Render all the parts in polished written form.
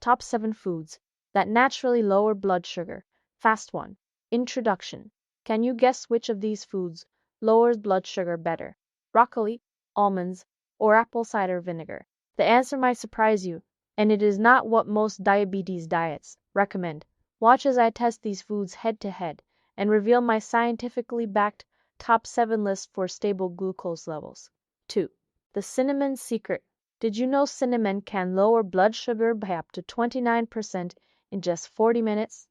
Top 7 foods that naturally lower blood sugar. Fast 1. Introduction. Can you guess which of these foods lowers blood sugar better? Broccoli, almonds, or apple cider vinegar? The answer might surprise you, and it is not what most diabetes diets recommend. Watch as I test these foods head to head and reveal my scientifically backed top 7 list for stable glucose levels. 2. The cinnamon secret. Did you know cinnamon can lower blood sugar by up to 29% in just 40 minutes?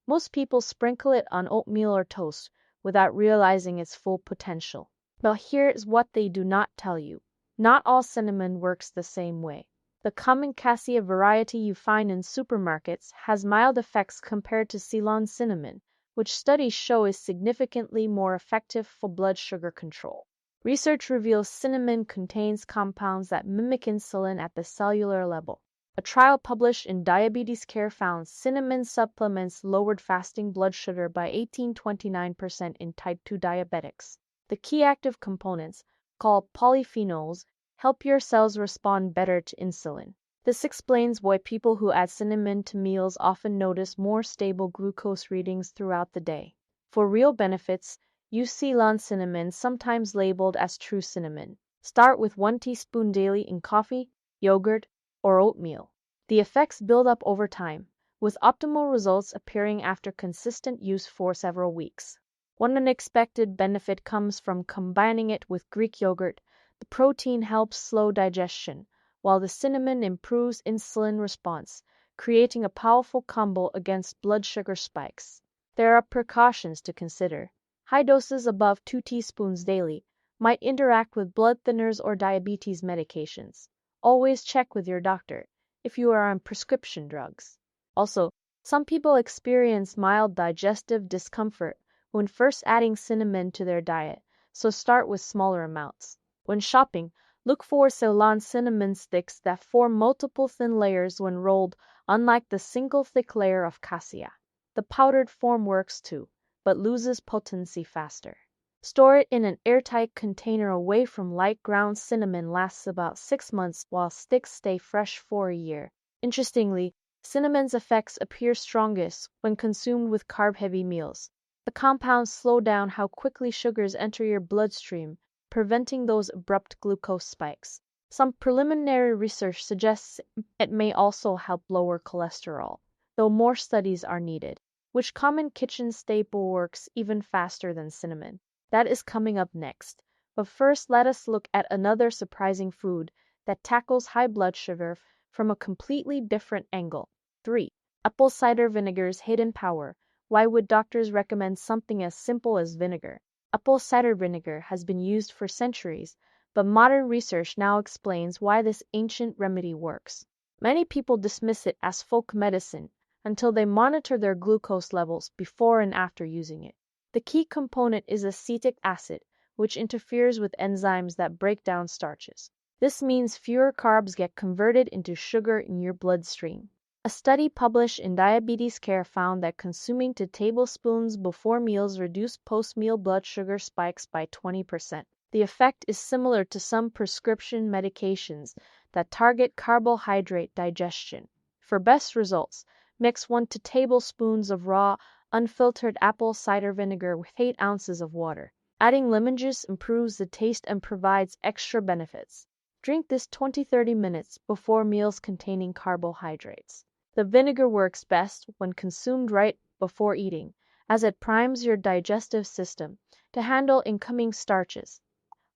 Most people sprinkle it on oatmeal or toast without realizing its full potential. But here's what they do not tell you. Not all cinnamon works the same way. The common cassia variety you find in supermarkets has mild effects compared to Ceylon cinnamon, which studies show is significantly more effective for blood sugar control. Research reveals cinnamon contains compounds that mimic insulin at the cellular level. A trial published in Diabetes Care found cinnamon supplements lowered fasting blood sugar by 18-29% in type 2 diabetics. The key active components, called polyphenols, help your cells respond better to insulin. This explains why people who add cinnamon to meals often notice more stable glucose readings throughout the day. For real benefits, use Ceylon cinnamon, sometimes labeled as true cinnamon. Start with 1 teaspoon daily in coffee, yogurt, or oatmeal. The effects build up over time, with optimal results appearing after consistent use for several weeks. One unexpected benefit comes from combining it with Greek yogurt. The protein helps slow digestion, while the cinnamon improves insulin response, creating a powerful combo against blood sugar spikes. There are precautions to consider. High doses above 2 teaspoons daily might interact with blood thinners or diabetes medications. Always check with your doctor if you are on prescription drugs. Also, some people experience mild digestive discomfort when first adding cinnamon to their diet, so start with smaller amounts. When shopping, look for Ceylon cinnamon sticks that form multiple thin layers when rolled, unlike the single thick layer of cassia. The powdered form works too, but loses potency faster. Store it in an airtight container away from light ground. Cinnamon lasts about 6 months while sticks stay fresh for a year. Interestingly, cinnamon's effects appear strongest when consumed with carb-heavy meals. The compounds slow down how quickly sugars enter your bloodstream, preventing those abrupt glucose spikes. Some preliminary research suggests it may also help lower cholesterol, though more studies are needed. Which common kitchen staple works even faster than cinnamon? That is coming up next. But first, let us look at another surprising food that tackles high blood sugar from a completely different angle. 3. Apple cider vinegar's hidden power. Why would doctors recommend something as simple as vinegar? Apple cider vinegar has been used for centuries, but modern research now explains why this ancient remedy works. Many people dismiss it as folk medicine until they monitor their glucose levels before and after using it. The key component is acetic acid, which interferes with enzymes that break down starches. This means fewer carbs get converted into sugar in your bloodstream. A study published in Diabetes Care found that consuming 2 tablespoons before meals reduced post-meal blood sugar spikes by 20%. The effect is similar to some prescription medications that target carbohydrate digestion. For best results, mix 1 to 2 tablespoons of raw, unfiltered apple cider vinegar with 8 ounces of water. Adding lemon juice improves the taste and provides extra benefits. Drink this 20-30 minutes before meals containing carbohydrates. The vinegar works best when consumed right before eating, as it primes your digestive system to handle incoming starches.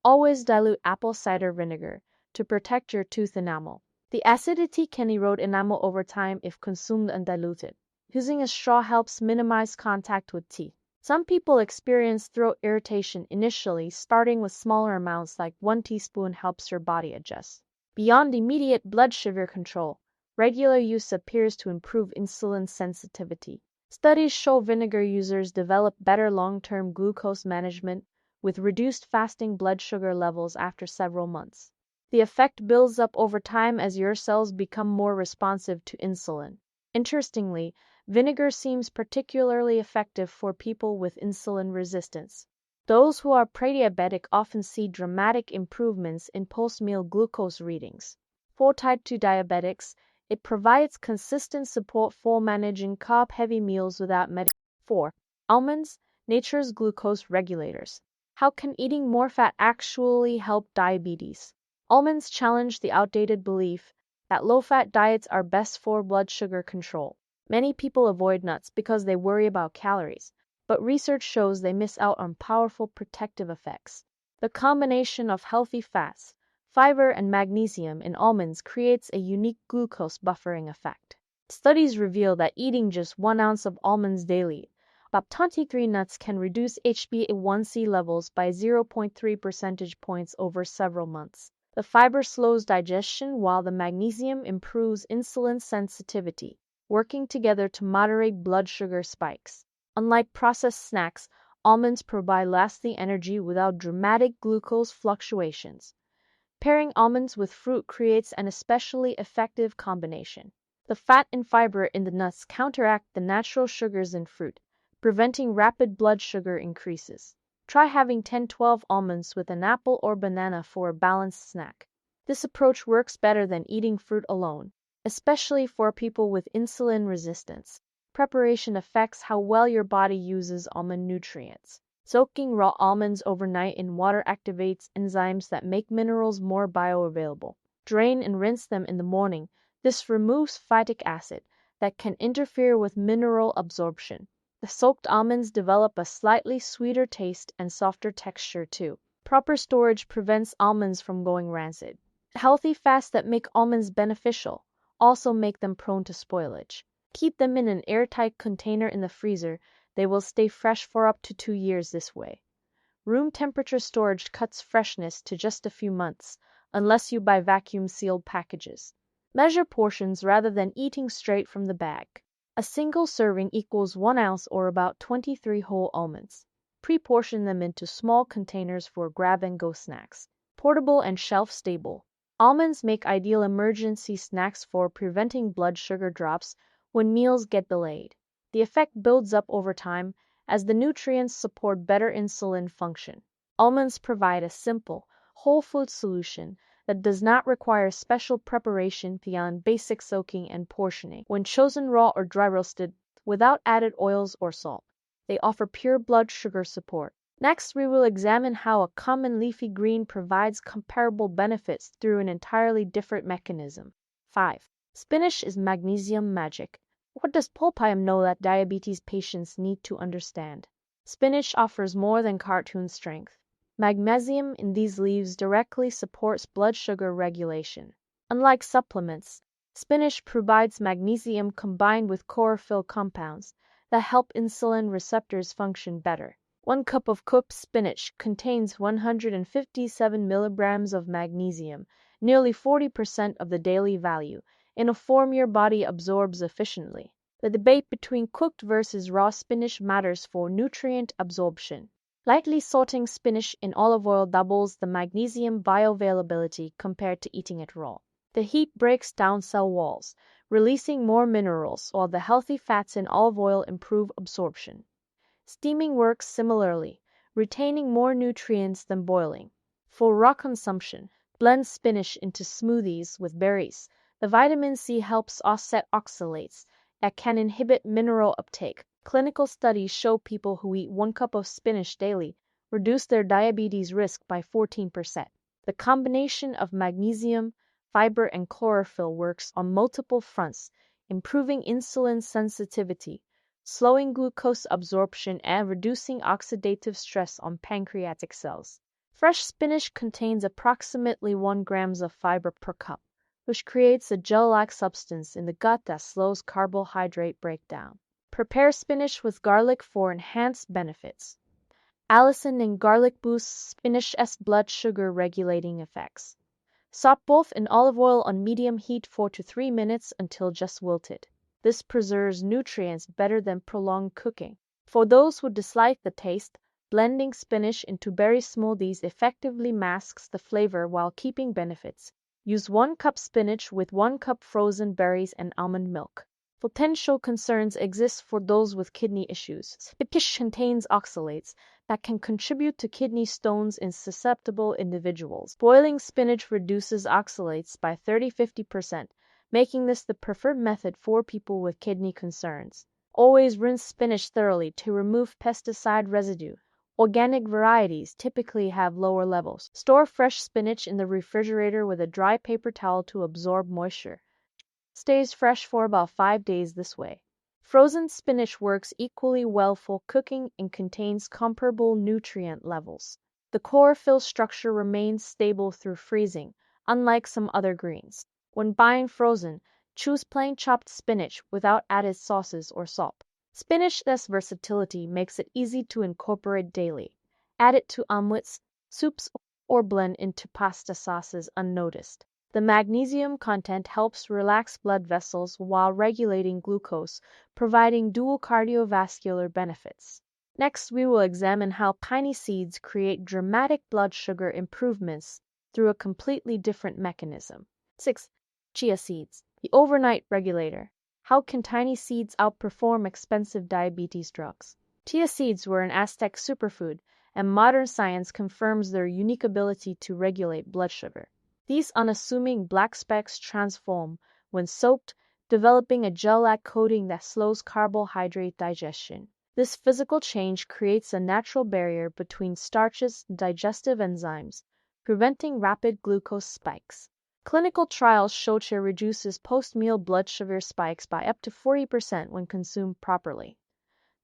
Always dilute apple cider vinegar to protect your tooth enamel. The acidity can erode enamel over time if consumed undiluted. Using a straw helps minimize contact with teeth. Some people experience throat irritation initially. Starting with smaller amounts like 1 teaspoon helps your body adjust. Beyond immediate blood sugar control, regular use appears to improve insulin sensitivity. Studies show vinegar users develop better long-term glucose management with reduced fasting blood sugar levels after several months. The effect builds up over time as your cells become more responsive to insulin. Interestingly, vinegar seems particularly effective for people with insulin resistance. Those who are prediabetic often see dramatic improvements in post-meal glucose readings. For type 2 diabetics, It provides consistent support for managing carb-heavy meals without medication. 4. Almonds, nature's glucose regulators. How can eating more fat actually help diabetes? Almonds challenge the outdated belief that low-fat diets are best for blood sugar control. Many people avoid nuts because they worry about calories, but research shows they miss out on powerful protective effects. The combination of healthy fats, fiber, and magnesium in almonds creates a unique glucose buffering effect. Studies reveal that eating just 1 ounce of almonds daily, about 23 nuts, can reduce HbA1c levels by 0.3 percentage points over several months. The fiber slows digestion while the magnesium improves insulin sensitivity, working together to moderate blood sugar spikes. Unlike processed snacks, almonds provide lasting energy without dramatic glucose fluctuations. Pairing almonds with fruit creates an especially effective combination. The fat and fiber in the nuts counteract the natural sugars in fruit, preventing rapid blood sugar increases. Try having 10-12 almonds with an apple or banana for a balanced snack. This approach works better than eating fruit alone, especially for people with insulin resistance. Preparation affects how well your body uses almond nutrients. Soaking raw almonds overnight in water activates enzymes that make minerals more bioavailable. Drain and rinse them in the morning. This removes phytic acid that can interfere with mineral absorption. The soaked almonds develop a slightly sweeter taste and softer texture too. Proper storage prevents almonds from going rancid. Healthy fats that make almonds beneficial also make them prone to spoilage. Keep them in an airtight container in the freezer. They will stay fresh for up to 2 years this way. Room temperature storage cuts freshness to just a few months, unless you buy vacuum-sealed packages. Measure portions rather than eating straight from the bag. A single serving equals 1 ounce or about 23 whole almonds. Pre-portion them into small containers for grab-and-go snacks. Portable and shelf-stable. Almonds make ideal emergency snacks for preventing blood sugar drops when meals get delayed. The effect builds up over time as the nutrients support better insulin function. Almonds provide a simple, whole food solution that does not require special preparation beyond basic soaking and portioning. When chosen raw or dry roasted, without added oils or salt, they offer pure blood sugar support. Next, we will examine how a common leafy green provides comparable benefits through an entirely different mechanism. 5. Spinach is magnesium magic. What does Polpium know that diabetes patients need to understand? Spinach offers more than cartoon strength. Magnesium in these leaves directly supports blood sugar regulation. Unlike supplements, spinach provides magnesium combined with chlorophyll compounds that help insulin receptors function better. 1 cup of cooked spinach contains 157 milligrams of magnesium, nearly 40% of the daily value, in a form your body absorbs efficiently. The debate between cooked versus raw spinach matters for nutrient absorption. Lightly sauteing spinach in olive oil doubles the magnesium bioavailability compared to eating it raw. The heat breaks down cell walls, releasing more minerals, while the healthy fats in olive oil improve absorption. Steaming works similarly, retaining more nutrients than boiling. For raw consumption, blend spinach into smoothies with berries. The vitamin C helps offset oxalates that can inhibit mineral uptake. Clinical studies show people who eat 1 cup of spinach daily reduce their diabetes risk by 14%. The combination of magnesium, fiber, and chlorophyll works on multiple fronts, improving insulin sensitivity, slowing glucose absorption, and reducing oxidative stress on pancreatic cells. Fresh spinach contains approximately 1 gram of fiber per cup, which creates a gel-like substance in the gut that slows carbohydrate breakdown. Prepare spinach with garlic for enhanced benefits. Allicin and garlic boosts spinach's blood sugar regulating effects. Saute both in olive oil on medium heat 4 to 3 minutes until just wilted. This preserves nutrients better than prolonged cooking. For those who dislike the taste, blending spinach into berry smoothies effectively masks the flavor while keeping benefits. Use 1 cup spinach with 1 cup frozen berries and almond milk. Potential concerns exist for those with kidney issues. Spinach contains oxalates that can contribute to kidney stones in susceptible individuals. Boiling spinach reduces oxalates by 30-50%, making this the preferred method for people with kidney concerns. Always rinse spinach thoroughly to remove pesticide residue. Organic varieties typically have lower levels. Store fresh spinach in the refrigerator with a dry paper towel to absorb moisture. Stays fresh for about 5 days this way. Frozen spinach works equally well for cooking and contains comparable nutrient levels. The chlorophyll structure remains stable through freezing, unlike some other greens. When buying frozen, choose plain chopped spinach without added sauces or salt. Spinach's versatility makes it easy to incorporate daily. Add it to omelets, soups, or blend into pasta sauces unnoticed. The magnesium content helps relax blood vessels while regulating glucose, providing dual cardiovascular benefits. Next, we will examine how tiny seeds create dramatic blood sugar improvements through a completely different mechanism. 6. Chia seeds, the overnight regulator. How can tiny seeds outperform expensive diabetes drugs? Chia seeds were an Aztec superfood, and modern science confirms their unique ability to regulate blood sugar. These unassuming black specks transform when soaked, developing a gel-like coating that slows carbohydrate digestion. This physical change creates a natural barrier between starches and digestive enzymes, preventing rapid glucose spikes. Clinical trials show chia reduces post-meal blood sugar spikes by up to 40% when consumed properly.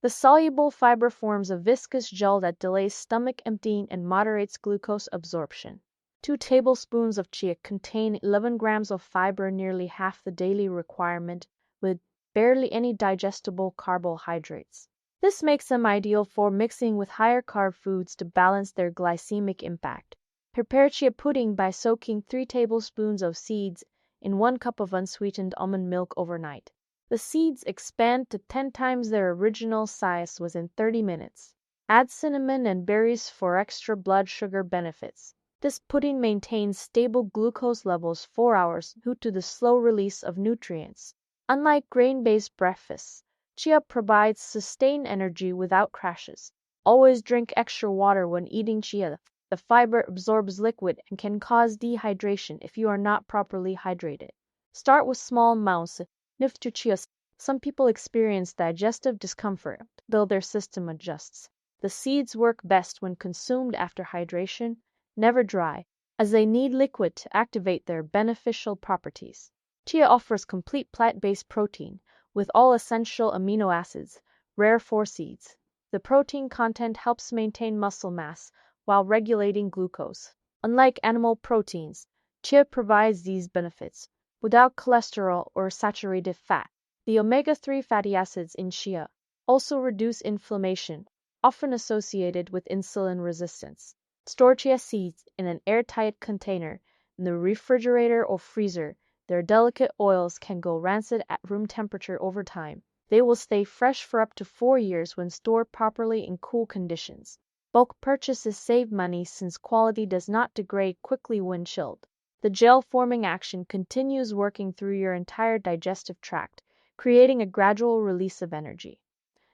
The soluble fiber forms a viscous gel that delays stomach emptying and moderates glucose absorption. 2 tablespoons of chia contain 11 grams of fiber, nearly half the daily requirement, with barely any digestible carbohydrates. This makes them ideal for mixing with higher carb foods to balance their glycemic impact. Prepare chia pudding by soaking 3 tablespoons of seeds in 1 cup of unsweetened almond milk overnight. The seeds expand to 10 times their original size within 30 minutes. Add cinnamon and berries for extra blood sugar benefits. This pudding maintains stable glucose levels 4 hours due to the slow release of nutrients. Unlike grain-based breakfasts, chia provides sustained energy without crashes. Always drink extra water when eating chia. The fiber absorbs liquid and can cause dehydration if you are not properly hydrated. Start with small amounts. If to chia, some people experience digestive discomfort until their system adjusts. The seeds work best when consumed after hydration, never dry, as they need liquid to activate their beneficial properties. Chia offers complete plant-based protein with all essential amino acids, rare for seeds. The protein content helps maintain muscle mass while regulating glucose. Unlike animal proteins, chia provides these benefits without cholesterol or saturated fat. The omega-3 fatty acids in chia also reduce inflammation, often associated with insulin resistance. Store chia seeds in an airtight container in the refrigerator or freezer. Their delicate oils can go rancid at room temperature over time. They will stay fresh for up to 4 years when stored properly in cool conditions. Bulk purchases save money since quality does not degrade quickly when chilled. The gel-forming action continues working through your entire digestive tract, creating a gradual release of energy.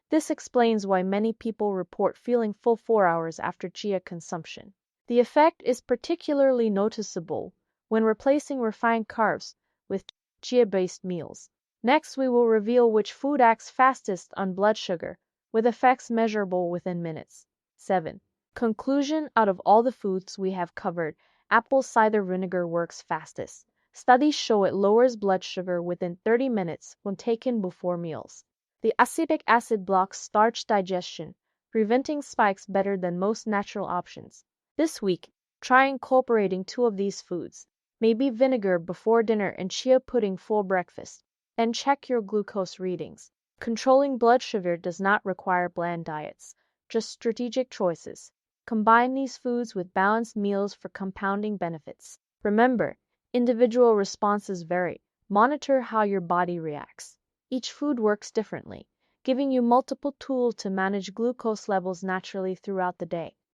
This explains why many people report feeling full 4 hours after chia consumption. The effect is particularly noticeable when replacing refined carbs with chia-based meals. Next, we will reveal which food acts fastest on blood sugar, with effects measurable within minutes. 7. Conclusion: out of all the foods we have covered, apple cider vinegar works fastest. Studies show it lowers blood sugar within 30 minutes when taken before meals. The acetic acid blocks starch digestion, preventing spikes better than most natural options. This week, try incorporating 2 of these foods, maybe vinegar before dinner and chia pudding for breakfast, and check your glucose readings. Controlling blood sugar does not require bland diets, just strategic choices. Combine these foods with balanced meals for compounding benefits. Remember, individual responses vary. Monitor how your body reacts. Each food works differently, giving you multiple tools to manage glucose levels naturally throughout the day.